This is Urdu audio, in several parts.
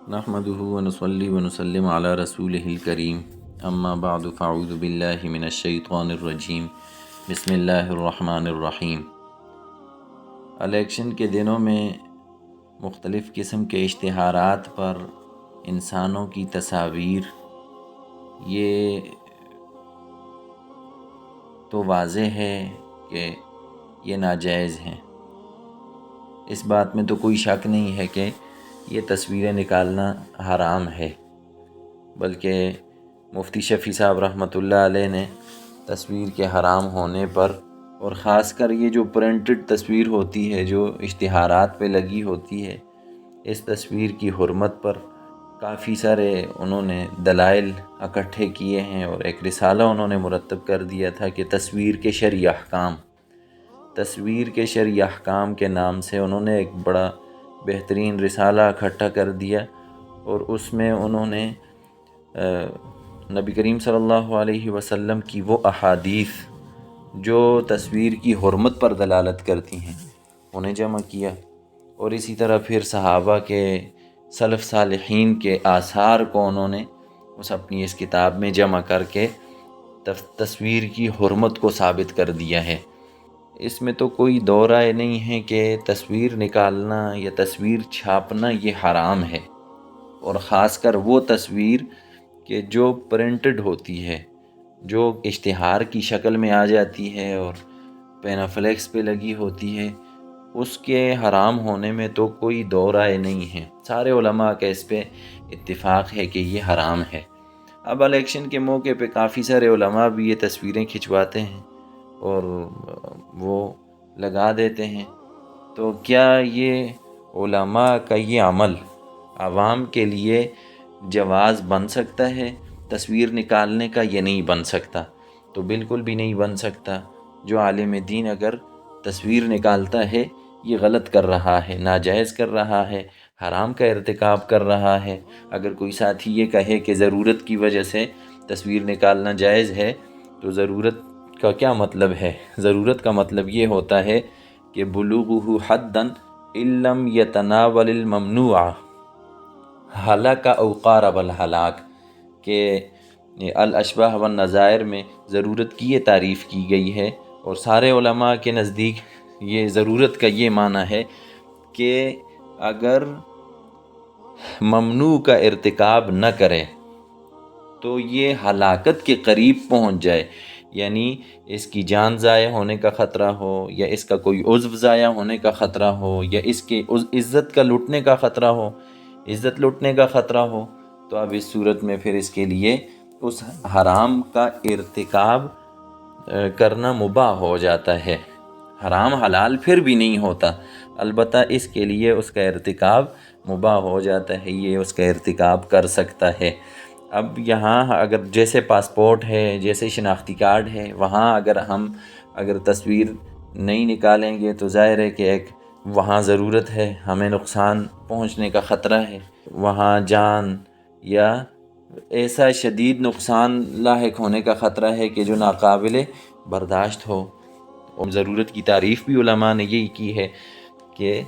نحمده ونصلي ونسلم على رسوله الكريم اما بعد فاعوذ بالله من الشیطان الرجیم بسم اللہ الرحمن الرحیم۔ الیکشن کے دنوں میں مختلف قسم کے اشتہارات پر انسانوں کی تصاویر یہ تو واضح ہے کہ یہ ناجائز ہیں۔ اس بات میں تو کوئی شک نہیں ہے کہ یہ تصویریں نکالنا حرام ہے، بلکہ مفتی شفیع صاحب رحمۃ اللہ علیہ نے تصویر کے حرام ہونے پر، اور خاص کر یہ جو پرنٹڈ تصویر ہوتی ہے جو اشتہارات پہ لگی ہوتی ہے، اس تصویر کی حرمت پر کافی سارے انہوں نے دلائل اکٹھے کیے ہیں، اور ایک رسالہ انہوں نے مرتب کر دیا تھا کہ تصویر کے شرعی احکام، تصویر کے شرعی احکام کے نام سے انہوں نے ایک بڑا بہترین رسالہ اکٹھا کر دیا، اور اس میں انہوں نے نبی کریم صلی اللہ علیہ وسلم کی وہ احادیث جو تصویر کی حرمت پر دلالت کرتی ہیں انہیں جمع کیا، اور اسی طرح پھر صحابہ کے، سلف صالحین کے آثار کو انہوں نے اپنی اس کتاب میں جمع کر کے تصویر کی حرمت کو ثابت کر دیا ہے۔ اس میں تو کوئی دو رائے نہیں ہے کہ تصویر نکالنا یا تصویر چھاپنا یہ حرام ہے، اور خاص کر وہ تصویر کہ جو پرنٹڈ ہوتی ہے، جو اشتہار کی شکل میں آ جاتی ہے اور پینافلیکس پہ لگی ہوتی ہے، اس کے حرام ہونے میں تو کوئی دو رائے نہیں ہے۔ سارے علماء کا اس پہ اتفاق ہے کہ یہ حرام ہے۔ اب الیکشن کے موقع پہ کافی سارے علماء بھی یہ تصویریں کھنچواتے ہیں اور وہ لگا دیتے ہیں، تو کیا یہ علماء کا یہ عمل عوام کے لیے جواز بن سکتا ہے تصویر نکالنے کا؟ یہ نہیں بن سکتا، تو بالکل بھی نہیں بن سکتا۔ جو عالم دین اگر تصویر نکالتا ہے یہ غلط کر رہا ہے، ناجائز کر رہا ہے، حرام کا ارتکاب کر رہا ہے۔ اگر کوئی ساتھی یہ کہے کہ ضرورت کی وجہ سے تصویر نکالنا جائز ہے، تو ضرورت کا کیا مطلب ہے؟ ضرورت کا مطلب یہ ہوتا ہے کہ بلوغہ حدا ان لم یتناول الممنوع ہلاک او قارب الہلاک، کہ الاشباہ والنظائر میں ضرورت کی یہ تعریف کی گئی ہے، اور سارے علماء کے نزدیک یہ ضرورت کا یہ معنی ہے کہ اگر ممنوع کا ارتکاب نہ کرے تو یہ ہلاکت کے قریب پہنچ جائے، یعنی اس کی جان ضائع ہونے کا خطرہ ہو، یا اس کا کوئی عضو ضائع ہونے کا خطرہ ہو، یا اس کی عزت کا لٹنے کا خطرہ ہو، عزت لٹنے کا خطرہ ہو، تو اب اس صورت میں پھر اس کے لیے اس حرام کا ارتکاب کرنا مباح ہو جاتا ہے۔ حرام حلال پھر بھی نہیں ہوتا، البتہ اس کے لیے اس کا ارتکاب مباح ہو جاتا ہے، یہ اس کا ارتکاب کر سکتا ہے۔ اب یہاں اگر جیسے پاسپورٹ ہے، جیسے شناختی کارڈ ہے، وہاں اگر تصویر نہیں نکالیں گے تو ظاہر ہے کہ ایک وہاں ضرورت ہے، ہمیں نقصان پہنچنے کا خطرہ ہے، وہاں جان یا ایسا شدید نقصان لاحق ہونے کا خطرہ ہے کہ جو ناقابل برداشت ہو۔ اور ضرورت کی تعریف بھی علماء نے یہی کی ہے کہ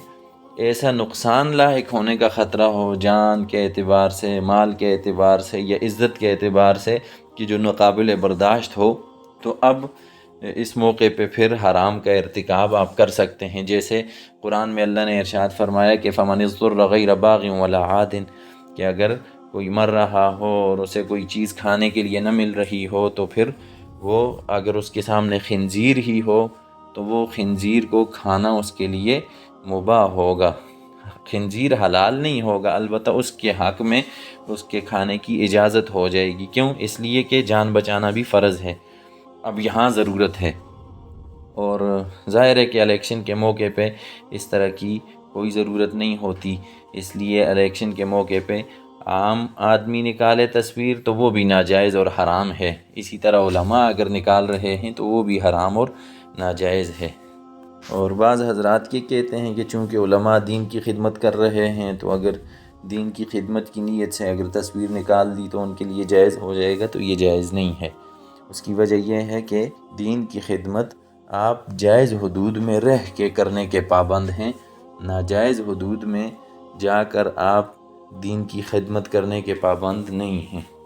ایسا نقصان لاحق ہونے کا خطرہ ہو، جان کے اعتبار سے، مال کے اعتبار سے، یا عزت کے اعتبار سے، کہ جو ناقابل برداشت ہو، تو اب اس موقع پہ پھر حرام کا ارتکاب آپ کر سکتے ہیں۔ جیسے قرآن میں اللہ نے ارشاد فرمایا کہ فَمَنِ اضْطُرَّ غَيْرَ بَاغٍ وَلَا عَادٍ، کہ اگر کوئی مر رہا ہو اور اسے کوئی چیز کھانے کے لیے نہ مل رہی ہو، تو پھر وہ اگر اس کے سامنے خنزیر ہی ہو تو وہ خنزیر کو کھانا اس کے لیے مباح ہوگا۔ خنزیر حلال نہیں ہوگا، البتہ اس کے حق میں اس کے کھانے کی اجازت ہو جائے گی۔ کیوں؟ اس لیے کہ جان بچانا بھی فرض ہے۔ اب یہاں ضرورت ہے، اور ظاہر ہے کہ الیکشن کے موقع پہ اس طرح کی کوئی ضرورت نہیں ہوتی، اس لیے الیکشن کے موقع پہ عام آدمی نکالے تصویر تو وہ بھی ناجائز اور حرام ہے، اسی طرح علماء اگر نکال رہے ہیں تو وہ بھی حرام اور ناجائز ہے۔ اور بعض حضرات یہ کہتے ہیں کہ چونکہ علماء دین کی خدمت کر رہے ہیں، تو اگر دین کی خدمت کی نیت سے اگر تصویر نکال دی تو ان کے لیے جائز ہو جائے گا، تو یہ جائز نہیں ہے۔ اس کی وجہ یہ ہے کہ دین کی خدمت آپ جائز حدود میں رہ کے کرنے کے پابند ہیں، ناجائز حدود میں جا کر آپ دین کی خدمت کرنے کے پابند نہیں ہیں۔